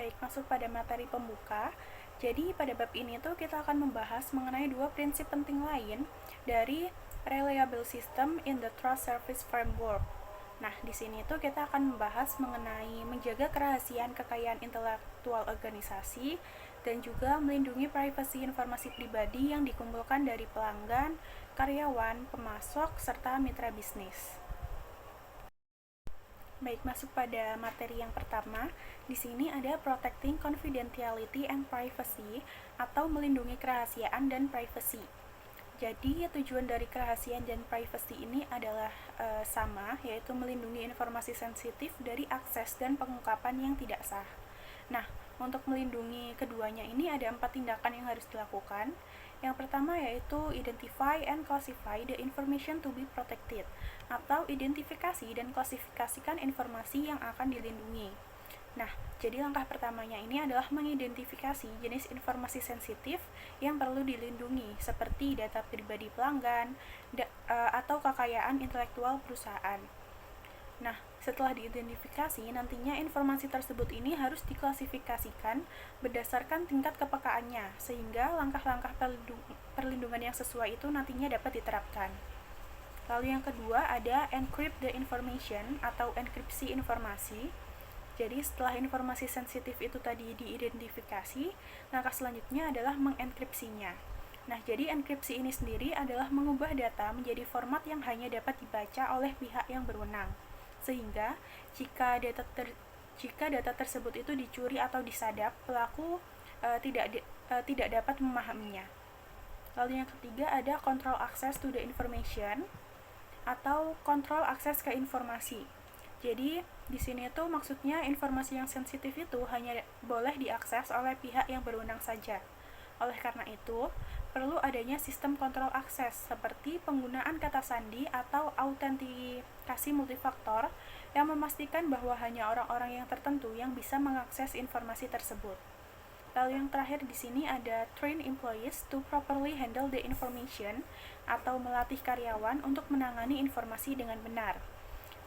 Baik, masuk pada materi pembuka. Jadi pada bab ini tuh kita akan membahas mengenai dua prinsip penting lain dari reliable system in the trust service framework. Nah, di sini tuh kita akan membahas mengenai menjaga kerahasiaan kekayaan intelektual organisasi dan juga melindungi privasi informasi pribadi yang dikumpulkan dari pelanggan, karyawan, pemasok, serta mitra bisnis. Baik, masuk pada materi yang pertama. Di sini ada protecting confidentiality and privacy atau melindungi kerahasiaan dan privasi. Jadi, tujuan dari kerahasiaan dan privasi ini adalah sama, yaitu melindungi informasi sensitif dari akses dan pengungkapan yang tidak sah. Nah, untuk melindungi keduanya ini ada 4 tindakan yang harus dilakukan. Yang pertama yaitu identify and classify the information to be protected, atau identifikasi dan klasifikasikan informasi yang akan dilindungi. Nah, jadi langkah pertamanya ini adalah mengidentifikasi jenis informasi sensitif yang perlu dilindungi, seperti data pribadi pelanggan atau kekayaan intelektual perusahaan. Nah, setelah diidentifikasi, nantinya informasi tersebut ini harus diklasifikasikan berdasarkan tingkat kepekaannya, sehingga langkah-langkah perlindungan yang sesuai itu nantinya dapat diterapkan. Lalu yang kedua ada encrypt the information atau enkripsi informasi. Jadi setelah informasi sensitif itu tadi diidentifikasi, langkah selanjutnya adalah mengenkripsinya. Nah, jadi enkripsi ini sendiri adalah mengubah data menjadi format yang hanya dapat dibaca oleh pihak yang berwenang. Sehingga jika data tersebut itu dicuri atau disadap, pelaku tidak dapat memahaminya. Lalu yang ketiga ada control access to the information atau kontrol akses ke informasi. Jadi di sini tuh maksudnya informasi yang sensitif itu hanya boleh diakses oleh pihak yang berwenang saja. Oleh karena itu, perlu adanya sistem kontrol akses seperti penggunaan kata sandi atau autentikasi multifaktor yang memastikan bahwa hanya orang-orang yang tertentu yang bisa mengakses informasi tersebut. Lalu yang terakhir di sini ada train employees to properly handle the information atau melatih karyawan untuk menangani informasi dengan benar.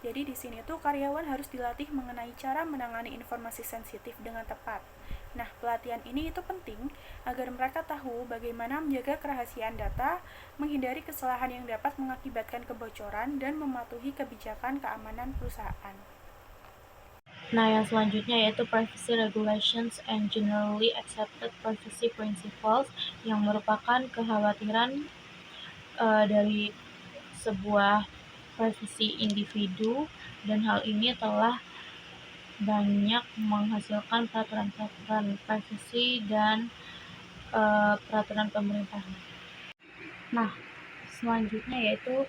Jadi di sini tuh karyawan harus dilatih mengenai cara menangani informasi sensitif dengan tepat. Nah, pelatihan ini itu penting agar mereka tahu bagaimana menjaga kerahasiaan data, menghindari kesalahan yang dapat mengakibatkan kebocoran, dan mematuhi kebijakan keamanan perusahaan. Nah, yang selanjutnya yaitu Privacy Regulations and Generally Accepted Privacy Principles, yang merupakan kekhawatiran dari sebuah privasi individu, dan hal ini telah banyak menghasilkan peraturan-peraturan privasi dan peraturan pemerintah. Nah, selanjutnya yaitu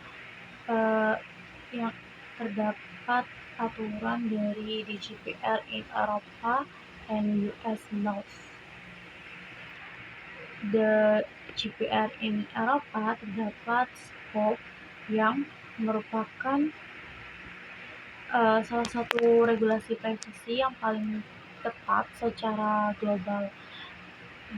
yang terdapat aturan dari GDPR in Eropa and US laws. The GDPR in Eropa terdapat scope yang merupakan salah satu regulasi privasi yang paling tepat secara global.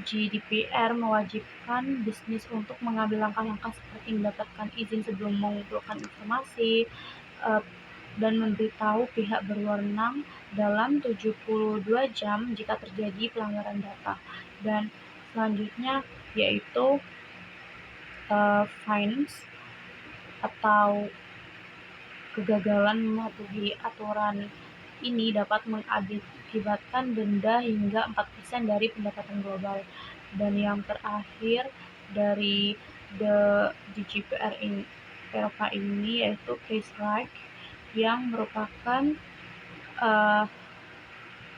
GDPR mewajibkan bisnis untuk mengambil langkah-langkah seperti mendapatkan izin sebelum mengumpulkan informasi, dan memberitahu pihak berwenang dalam 72 jam jika terjadi pelanggaran data. Dan selanjutnya yaitu fines atau kegagalan mematuhi aturan ini dapat mengakibatkan denda hingga 4% dari pendapatan global. Dan yang terakhir dari GDPR in Eropa ini yaitu case right, yang merupakan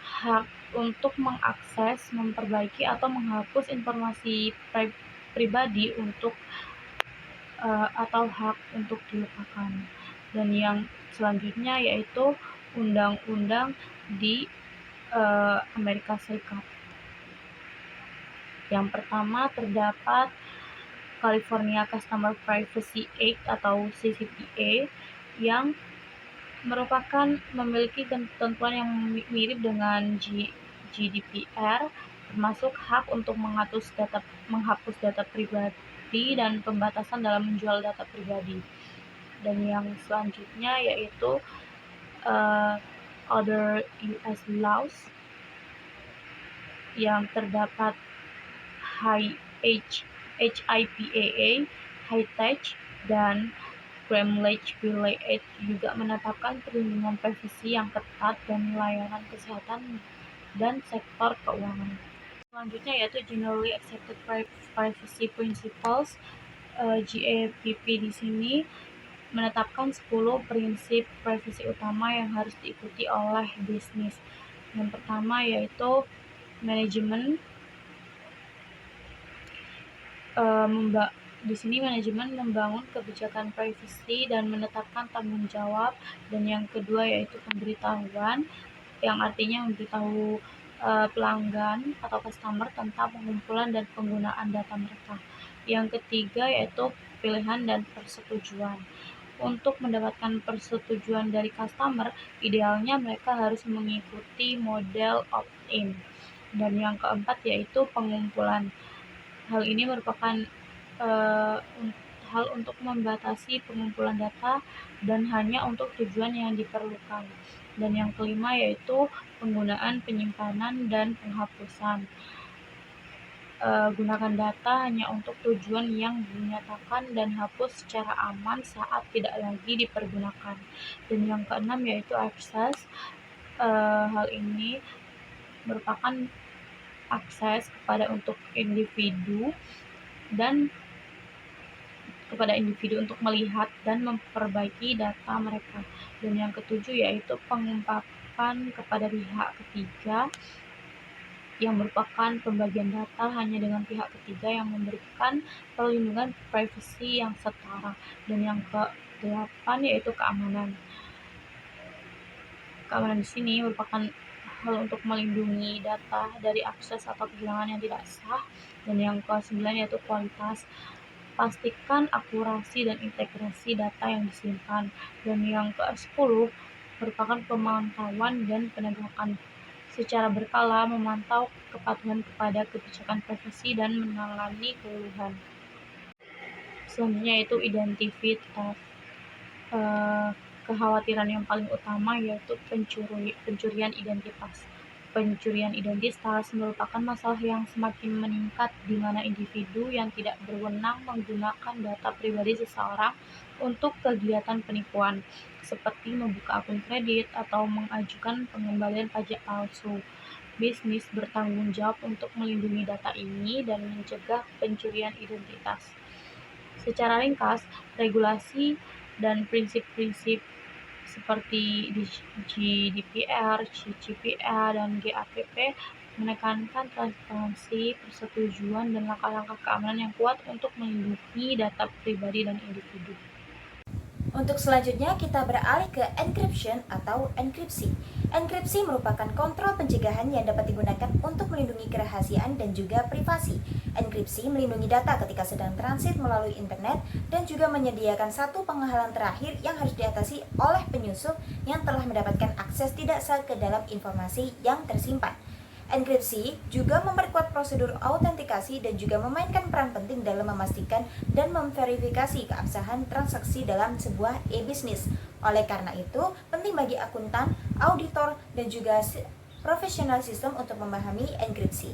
hak untuk mengakses, memperbaiki, atau menghapus informasi pribadi untuk atau hak untuk dilupakan. Dan yang selanjutnya yaitu undang-undang di Amerika Serikat. Yang pertama terdapat California Consumer Privacy Act atau CCPA, yang merupakan memiliki ketentuan yang mirip dengan GDPR, termasuk hak untuk menghapus data pribadi dan pembatasan dalam menjual data pribadi. Dan yang selanjutnya yaitu other US laws, yang terdapat HIPAA, HITECH, dan Cambridge Bill juga menetapkan perlindungan privasi yang ketat dan layanan kesehatan dan sektor keuangan. Selanjutnya yaitu Generally Accepted Privacy Principles, GAPP di sini menetapkan 10 prinsip privasi utama yang harus diikuti oleh bisnis. Yang pertama yaitu manajemen. Di sini manajemen membangun kebijakan privasi dan menetapkan tanggung jawab. Dan yang kedua yaitu pemberitahuan, yang artinya memberitahu pelanggan atau customer tentang pengumpulan dan penggunaan data mereka. Yang ketiga yaitu pilihan dan persetujuan. Untuk mendapatkan persetujuan dari customer, idealnya mereka harus mengikuti model opt-in. Dan yang keempat yaitu pengumpulan. Hal ini merupakan hal untuk membatasi pengumpulan data dan hanya untuk tujuan yang diperlukan. Dan yang kelima yaitu penggunaan, penyimpanan, dan penghapusan. Gunakan data hanya untuk tujuan yang dinyatakan dan hapus secara aman saat tidak lagi dipergunakan. Dan yang keenam yaitu akses. Hal ini merupakan akses untuk individu untuk melihat dan memperbaiki data mereka. Dan yang ketujuh yaitu pengungkapan kepada pihak ketiga, yang merupakan pembagian data hanya dengan pihak ketiga yang memberikan perlindungan privasi yang setara. Dan yang ke-8 yaitu keamanan. Keamanan di sini merupakan hal untuk melindungi data dari akses atau kehilangan yang tidak sah. Dan yang ke-9 yaitu kualitas. Pastikan akurasi dan integrasi data yang disimpan. Dan yang ke-10 merupakan pemantauan dan penegakan. Secara berkala memantau kepatuhan kepada kebijakan privasi dan menangani keluhan. Selanjutnya yaitu identitas. Kekhawatiran yang paling utama yaitu pencurian identitas. Pencurian identitas merupakan masalah yang semakin meningkat di mana individu yang tidak berwenang menggunakan data pribadi seseorang untuk kegiatan penipuan, seperti membuka akun kredit atau mengajukan pengembalian pajak palsu. Bisnis bertanggung jawab untuk melindungi data ini dan mencegah pencurian identitas. Secara ringkas, regulasi dan prinsip-prinsip seperti GDPR, CCPA, dan GAPP menekankan transparansi, persetujuan, dan langkah-langkah keamanan yang kuat untuk melindungi data pribadi dan individu. Untuk selanjutnya kita beralih ke encryption atau enkripsi. Enkripsi merupakan kontrol pencegahan yang dapat digunakan untuk melindungi kerahasiaan dan juga privasi. Enkripsi melindungi data ketika sedang transit melalui internet dan juga menyediakan satu penghalang terakhir yang harus diatasi oleh penyusup yang telah mendapatkan akses tidak sah ke dalam informasi yang tersimpan. Enkripsi juga memperkuat prosedur autentikasi dan juga memainkan peran penting dalam memastikan dan memverifikasi keabsahan transaksi dalam sebuah e-bisnis. Oleh karena itu, penting bagi akuntan, auditor, dan juga profesional sistem untuk memahami enkripsi.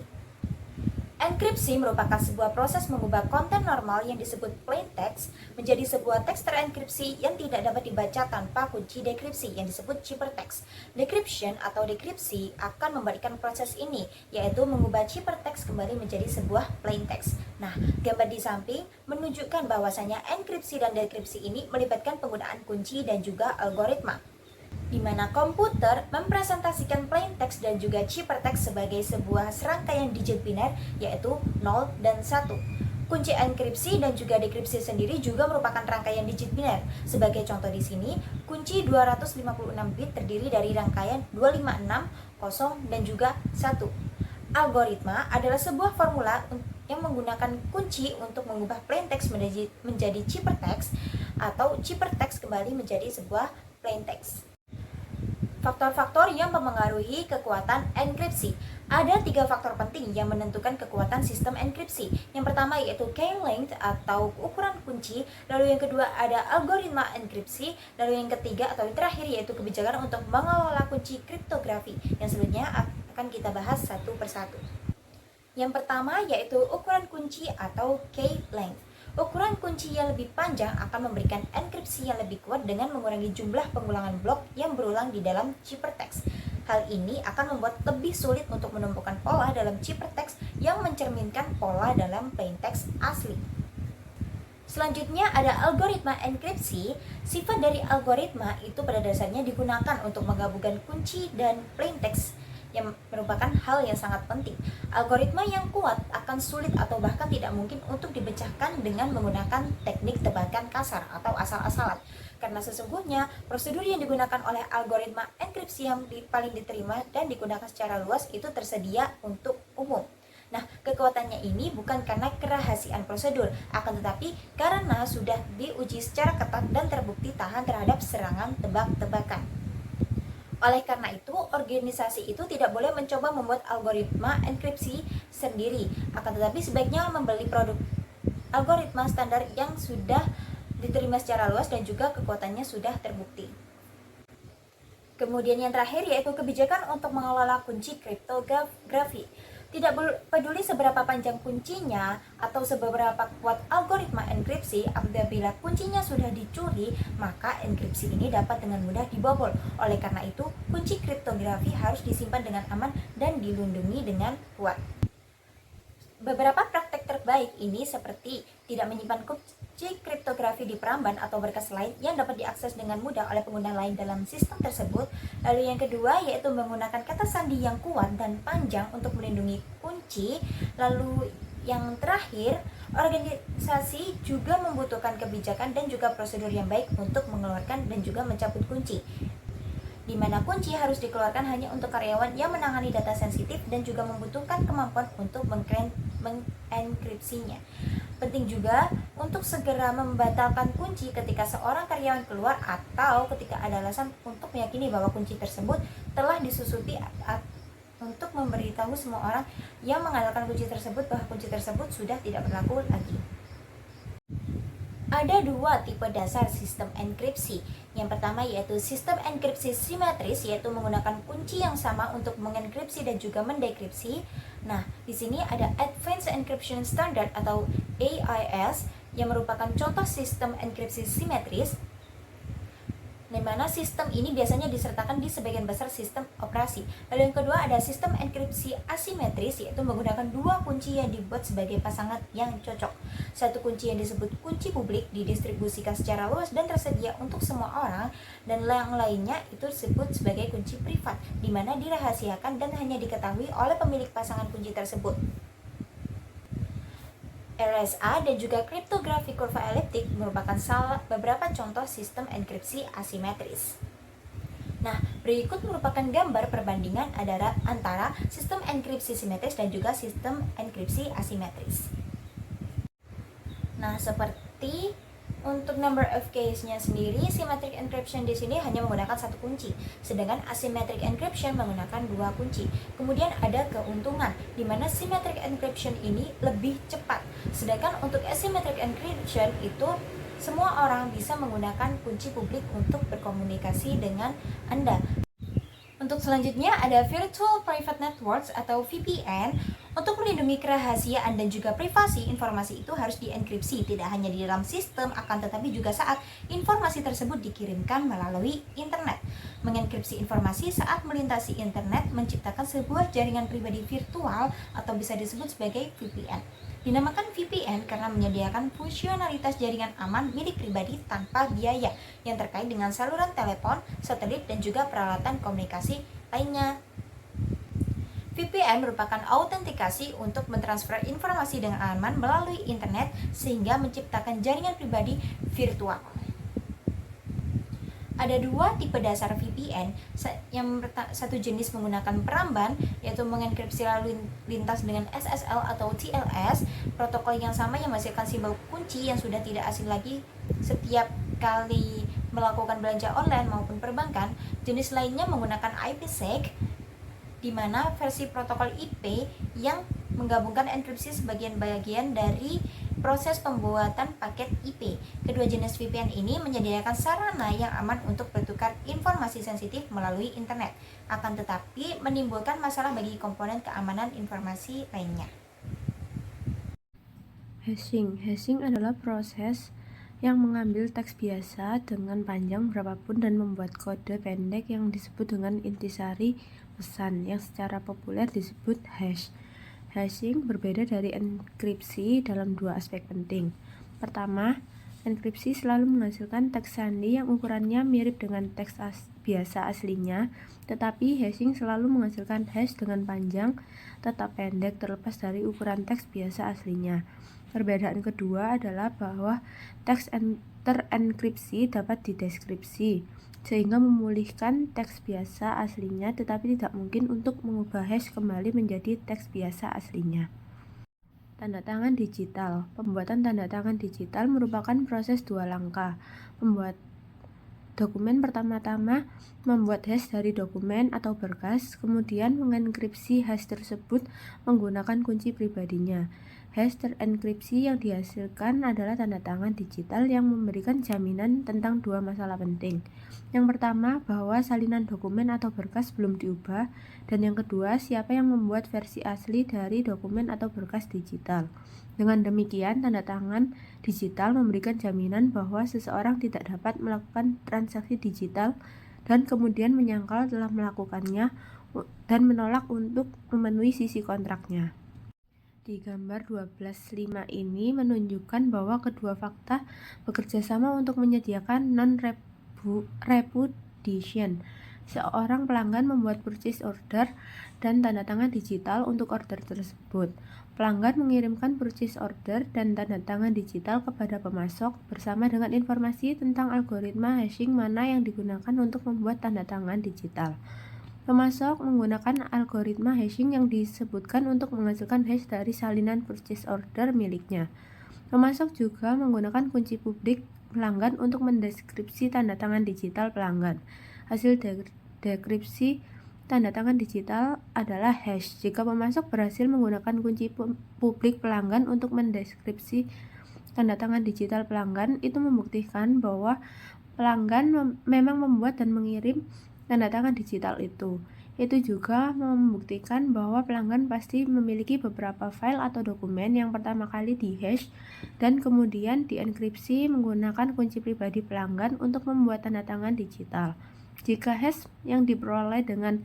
Enkripsi merupakan sebuah proses mengubah konten normal yang disebut plain text menjadi sebuah teks terenkripsi yang tidak dapat dibaca tanpa kunci dekripsi yang disebut ciphertext. Decryption atau dekripsi akan memberikan proses ini, yaitu mengubah ciphertext kembali menjadi sebuah plain text. Nah, gambar di samping menunjukkan bahwasanya enkripsi dan dekripsi ini melibatkan penggunaan kunci dan juga algoritma, di mana komputer mempresentasikan plain text dan juga ciphertext sebagai sebuah serangkaian digit biner, yaitu 0 dan 1. Kunci enkripsi dan juga dekripsi sendiri juga merupakan rangkaian digit biner. Sebagai contoh di sini, kunci 256 bit terdiri dari rangkaian 256, 0, dan juga 1. Algoritma adalah sebuah formula yang menggunakan kunci untuk mengubah plain text menjadi ciphertext atau ciphertext kembali menjadi sebuah plain text. Faktor-faktor yang mempengaruhi kekuatan enkripsi. Ada 3 faktor penting yang menentukan kekuatan sistem enkripsi. Yang pertama yaitu key length atau ukuran kunci, lalu yang kedua ada algoritma enkripsi, lalu yang ketiga atau yang terakhir yaitu kebijakan untuk mengelola kunci kriptografi. Yang selanjutnya akan kita bahas satu persatu. Yang pertama yaitu ukuran kunci atau key length. Ukuran kunci yang lebih panjang akan memberikan enkripsi yang lebih kuat dengan mengurangi jumlah pengulangan blok yang berulang di dalam ciphertext. Hal ini akan membuat lebih sulit untuk menemukan pola dalam ciphertext yang mencerminkan pola dalam plaintext asli. Selanjutnya ada algoritma enkripsi. Sifat dari algoritma itu pada dasarnya digunakan untuk menggabungkan kunci dan plaintext yang merupakan hal yang sangat penting. Algoritma yang kuat akan sulit atau bahkan tidak mungkin untuk dipecahkan dengan menggunakan teknik tebakan kasar atau asal-asalan. Karena sesungguhnya prosedur yang digunakan oleh algoritma enkripsi yang paling diterima dan digunakan secara luas itu tersedia untuk umum. Nah, kekuatannya ini bukan karena kerahasiaan prosedur, akan tetapi karena sudah diuji secara ketat dan terbukti tahan terhadap serangan tebak-tebakan. Oleh karena itu, organisasi itu tidak boleh mencoba membuat algoritma enkripsi sendiri, akan tetapi sebaiknya membeli produk algoritma standar yang sudah diterima secara luas dan juga kekuatannya sudah terbukti. Kemudian yang terakhir yaitu kebijakan untuk mengelola kunci kriptografi. Tidak peduli seberapa panjang kuncinya atau seberapa kuat algoritma enkripsi, apabila kuncinya sudah dicuri, maka enkripsi ini dapat dengan mudah dibobol. Oleh karena itu, kunci kriptografi harus disimpan dengan aman dan dilindungi dengan kuat. Beberapa praktek terbaik ini seperti tidak menyimpan kunci kriptografi di peramban atau berkas lain yang dapat diakses dengan mudah oleh pengguna lain dalam sistem tersebut. Lalu yang kedua yaitu menggunakan kata sandi yang kuat dan panjang untuk melindungi kunci. Lalu yang terakhir, organisasi juga membutuhkan kebijakan dan juga prosedur yang baik untuk mengeluarkan dan juga mencabut kunci, di mana kunci harus dikeluarkan hanya untuk karyawan yang menangani data sensitif dan juga membutuhkan kemampuan untuk mengenkripsinya. Penting juga untuk segera membatalkan kunci ketika seorang karyawan keluar atau ketika ada alasan untuk meyakini bahwa kunci tersebut telah disusupi, untuk memberitahu semua orang yang mengandalkan kunci tersebut bahwa kunci tersebut sudah tidak berlaku lagi. Ada dua tipe dasar sistem enkripsi. Yang pertama yaitu sistem enkripsi simetris, yaitu menggunakan kunci yang sama untuk mengenkripsi dan juga mendekripsi. Nah, di sini ada Advanced Encryption Standard atau AES yang merupakan contoh sistem enkripsi simetris, di mana sistem ini biasanya disertakan di sebagian besar sistem operasi. Lalu yang kedua ada sistem enkripsi asimetris, yaitu menggunakan dua kunci yang dibuat sebagai pasangan yang cocok. Satu kunci yang disebut kunci publik didistribusikan secara luas dan tersedia untuk semua orang, dan yang lainnya itu disebut sebagai kunci privat, di mana dirahasiakan dan hanya diketahui oleh pemilik pasangan kunci tersebut. RSA dan juga kriptografi kurva eliptik merupakan beberapa contoh sistem enkripsi asimetris. Nah, berikut merupakan gambar perbandingan antara sistem enkripsi simetris dan juga sistem enkripsi asimetris. Nah, seperti untuk number of keys-nya sendiri, symmetric encryption di sini hanya menggunakan satu kunci, sedangkan asymmetric encryption menggunakan dua kunci. Kemudian ada keuntungan, di mana symmetric encryption ini lebih cepat, sedangkan untuk asymmetric encryption itu semua orang bisa menggunakan kunci publik untuk berkomunikasi dengan Anda. Untuk selanjutnya ada Virtual Private Networks atau VPN. Untuk melindungi kerahasiaan dan juga privasi, informasi itu harus dienkripsi tidak hanya di dalam sistem, akan tetapi juga saat informasi tersebut dikirimkan melalui internet. Mengenkripsi informasi saat melintasi internet menciptakan sebuah jaringan pribadi virtual atau bisa disebut sebagai VPN. Dinamakan VPN karena menyediakan fungsionalitas jaringan aman milik pribadi tanpa biaya yang terkait dengan saluran telepon, satelit, dan juga peralatan komunikasi lainnya. VPN merupakan autentikasi untuk mentransfer informasi dengan aman melalui internet sehingga menciptakan jaringan pribadi virtual. Ada dua tipe dasar VPN. Yang satu jenis menggunakan peramban, yaitu mengenkripsi lalu lintas dengan SSL atau TLS, protokol yang sama yang menghasilkan simbol kunci yang sudah tidak asing lagi setiap kali melakukan belanja online maupun perbankan. Jenis lainnya menggunakan IPsec, di mana versi protokol IP yang menggabungkan enkripsi sebagian bagian dari proses pembuatan paket IP. Kedua jenis VPN ini menyediakan sarana yang aman untuk bertukar informasi sensitif melalui internet, akan tetapi menimbulkan masalah bagi komponen keamanan informasi lainnya. Hashing adalah proses yang mengambil teks biasa dengan panjang berapapun dan membuat kode pendek yang disebut dengan intisari pesan, yang secara populer disebut hash. Hashing berbeda dari enkripsi dalam dua aspek penting. Pertama, enkripsi selalu menghasilkan teks sandi yang ukurannya mirip dengan teks biasa aslinya, tetapi hashing selalu menghasilkan hash dengan panjang tetap pendek terlepas dari ukuran teks biasa aslinya. Perbedaan kedua adalah bahwa teks terenkripsi dapat dideskripsi, sehingga memulihkan teks biasa aslinya, tetapi tidak mungkin untuk mengubah hash kembali menjadi teks biasa aslinya. Tanda tangan digital. Pembuatan tanda tangan digital merupakan proses dua langkah. Pembuat dokumen pertama-tama membuat hash dari dokumen atau berkas, kemudian mengenkripsi hash tersebut menggunakan kunci pribadinya. Hash terenkripsi yang dihasilkan adalah tanda tangan digital yang memberikan jaminan tentang dua masalah penting. Yang pertama, bahwa salinan dokumen atau berkas belum diubah, dan yang kedua, siapa yang membuat versi asli dari dokumen atau berkas digital. Dengan demikian, tanda tangan digital memberikan jaminan bahwa seseorang tidak dapat melakukan transaksi digital dan kemudian menyangkal telah melakukannya dan menolak untuk memenuhi sisi kontraknya. Di gambar 12.5 ini menunjukkan bahwa kedua fakta bekerja sama untuk menyediakan non-repudiation. Seorang pelanggan membuat purchase order dan tanda tangan digital untuk order tersebut. Pelanggan mengirimkan purchase order dan tanda tangan digital kepada pemasok bersama dengan informasi tentang algoritma hashing mana yang digunakan untuk membuat tanda tangan digital. Pemasok menggunakan algoritma hashing yang disebutkan untuk menghasilkan hash dari salinan purchase order miliknya. Pemasok juga menggunakan kunci publik pelanggan untuk mendeskripsi tanda tangan digital pelanggan. Hasil dekripsi tanda tangan digital adalah hash. Jika pemasok berhasil menggunakan kunci publik pelanggan untuk mendeskripsi tanda tangan digital pelanggan, itu membuktikan bahwa pelanggan memang membuat dan mengirim tanda tangan digital itu. Itu juga membuktikan bahwa pelanggan pasti memiliki beberapa file atau dokumen yang pertama kali di-hash dan kemudian dienkripsi menggunakan kunci pribadi pelanggan untuk membuat tanda tangan digital. Jika hash yang diperoleh dengan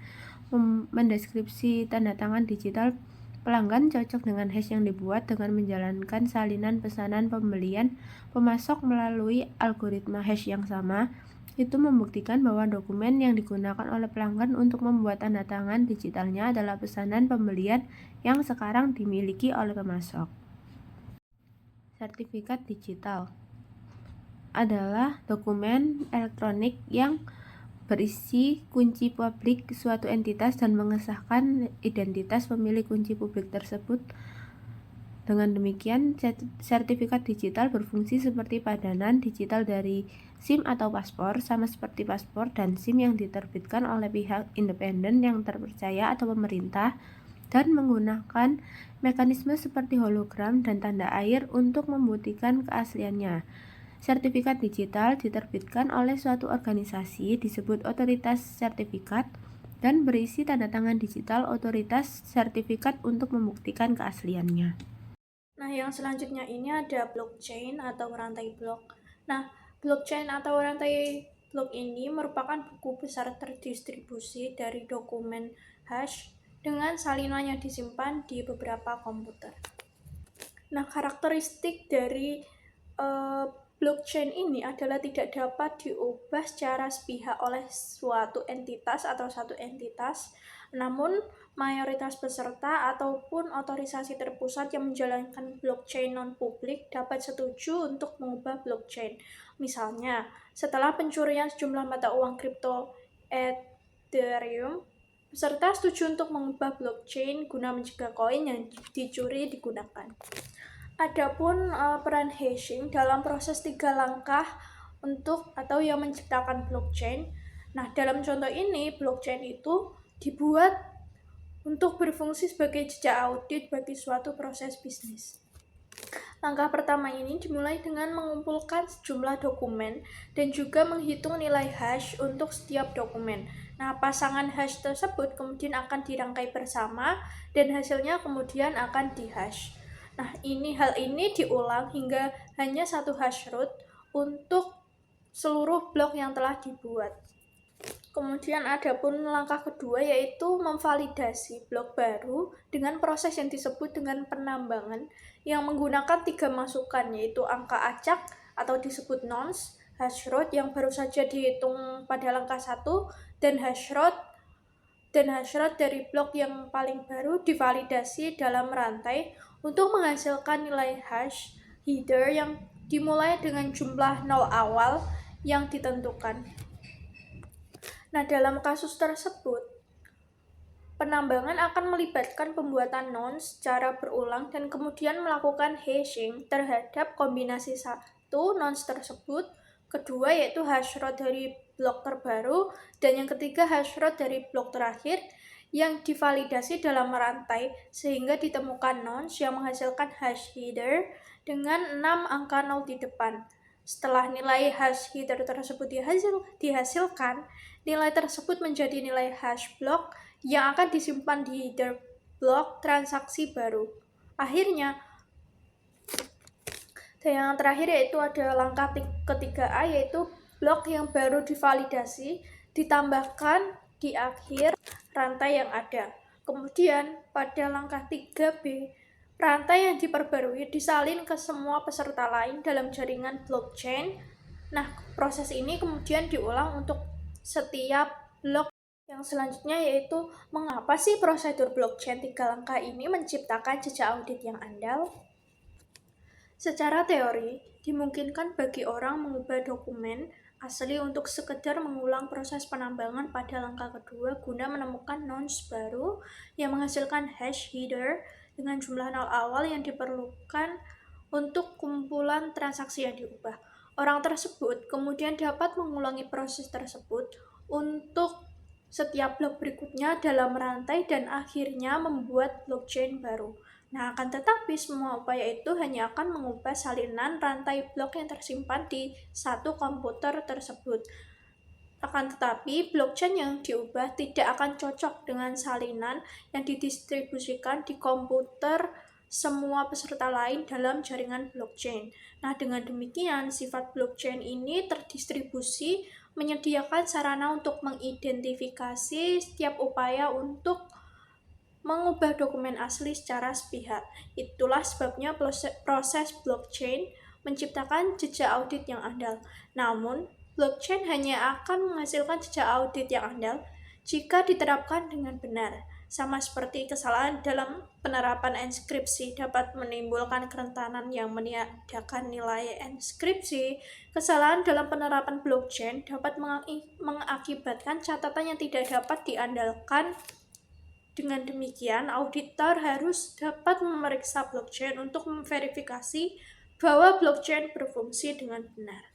mendeskripsi tanda tangan digital pelanggan cocok dengan hash yang dibuat dengan menjalankan salinan pesanan pembelian pemasok melalui algoritma hash yang sama, itu membuktikan bahwa dokumen yang digunakan oleh pelanggan untuk membuat tanda tangan digitalnya adalah pesanan pembelian yang sekarang dimiliki oleh pemasok. Sertifikat digital adalah dokumen elektronik yang berisi kunci publik suatu entitas dan mengesahkan identitas pemilik kunci publik tersebut. Dengan demikian, sertifikat digital berfungsi seperti padanan digital dari SIM atau paspor, sama seperti paspor dan SIM yang diterbitkan oleh pihak independen yang terpercaya atau pemerintah, dan menggunakan mekanisme seperti hologram dan tanda air untuk membuktikan keasliannya. Sertifikat digital diterbitkan oleh suatu organisasi disebut otoritas sertifikat dan berisi tanda tangan digital otoritas sertifikat untuk membuktikan keasliannya. Nah, yang selanjutnya ini ada blockchain atau rantai blok. Nah, blockchain atau rantai blok ini merupakan buku besar terdistribusi dari dokumen hash dengan salinan yang disimpan di beberapa komputer. Nah, karakteristik dari blockchain ini adalah tidak dapat diubah secara sepihak oleh suatu entitas atau satu entitas, namun mayoritas peserta ataupun otorisasi terpusat yang menjalankan blockchain non-publik dapat setuju untuk mengubah blockchain. Misalnya, setelah pencurian sejumlah mata uang kripto Ethereum, peserta setuju untuk mengubah blockchain guna mencegah koin yang dicuri digunakan. Adapun peran hashing dalam proses 3 langkah untuk atau yang menciptakan blockchain. Nah, dalam contoh ini blockchain itu dibuat untuk berfungsi sebagai jejak audit bagi suatu proses bisnis. Langkah pertama ini dimulai dengan mengumpulkan sejumlah dokumen dan juga menghitung nilai hash untuk setiap dokumen. Nah, pasangan hash tersebut kemudian akan dirangkai bersama dan hasilnya kemudian akan di-hash. Nah, hal ini diulang hingga hanya satu hash root untuk seluruh blok yang telah dibuat. Kemudian ada pun langkah kedua, yaitu memvalidasi blok baru dengan proses yang disebut dengan penambangan yang menggunakan 3 masukan, yaitu angka acak atau disebut nonce, hash rate yang baru saja dihitung pada langkah 1, dan hash rate dari blok yang paling baru divalidasi dalam rantai untuk menghasilkan nilai hash header yang dimulai dengan jumlah 0 awal yang ditentukan. Nah, dalam kasus tersebut, penambangan akan melibatkan pembuatan nonce secara berulang dan kemudian melakukan hashing terhadap kombinasi satu nonce tersebut, kedua yaitu hash rate dari blok terbaru, dan yang ketiga hash rate dari blok terakhir yang divalidasi dalam rantai sehingga ditemukan nonce yang menghasilkan hash header dengan 6 angka 0 di depan. Setelah nilai hash header tersebut dihasilkan, nilai tersebut menjadi nilai hash block yang akan disimpan di header block transaksi baru. Akhirnya, dan yang terakhir yaitu ada langkah ketiga A, yaitu blok yang baru divalidasi ditambahkan di akhir rantai yang ada. Kemudian pada langkah 3B, rantai yang diperbarui disalin ke semua peserta lain dalam jaringan blockchain. Nah, proses ini kemudian diulang untuk setiap blok yang selanjutnya, yaitu mengapa sih prosedur blockchain 3 langkah ini menciptakan jejak audit yang andal? Secara teori, dimungkinkan bagi orang mengubah dokumen asli untuk sekedar mengulang proses penambangan pada langkah kedua guna menemukan nonce baru yang menghasilkan hash header dengan jumlah 0 awal yang diperlukan untuk kumpulan transaksi yang diubah. Orang tersebut kemudian dapat mengulangi proses tersebut untuk setiap blok berikutnya dalam rantai dan akhirnya membuat blockchain baru. Nah, akan tetapi semua upaya itu hanya akan mengubah salinan rantai blok yang tersimpan di satu komputer tersebut. Akan tetapi, blockchain yang diubah tidak akan cocok dengan salinan yang didistribusikan di komputer semua peserta lain dalam jaringan blockchain. Nah, dengan demikian, sifat blockchain ini terdistribusi menyediakan sarana untuk mengidentifikasi setiap upaya untuk mengubah dokumen asli secara sepihak. Itulah sebabnya proses blockchain menciptakan jejak audit yang andal. Namun, blockchain hanya akan menghasilkan jejak audit yang andal jika diterapkan dengan benar. Sama seperti kesalahan dalam penerapan enskripsi dapat menimbulkan kerentanan yang meniadakan nilai enskripsi, kesalahan dalam penerapan blockchain dapat mengakibatkan catatan yang tidak dapat diandalkan. Dengan demikian, auditor harus dapat memeriksa blockchain untuk memverifikasi bahwa blockchain berfungsi dengan benar.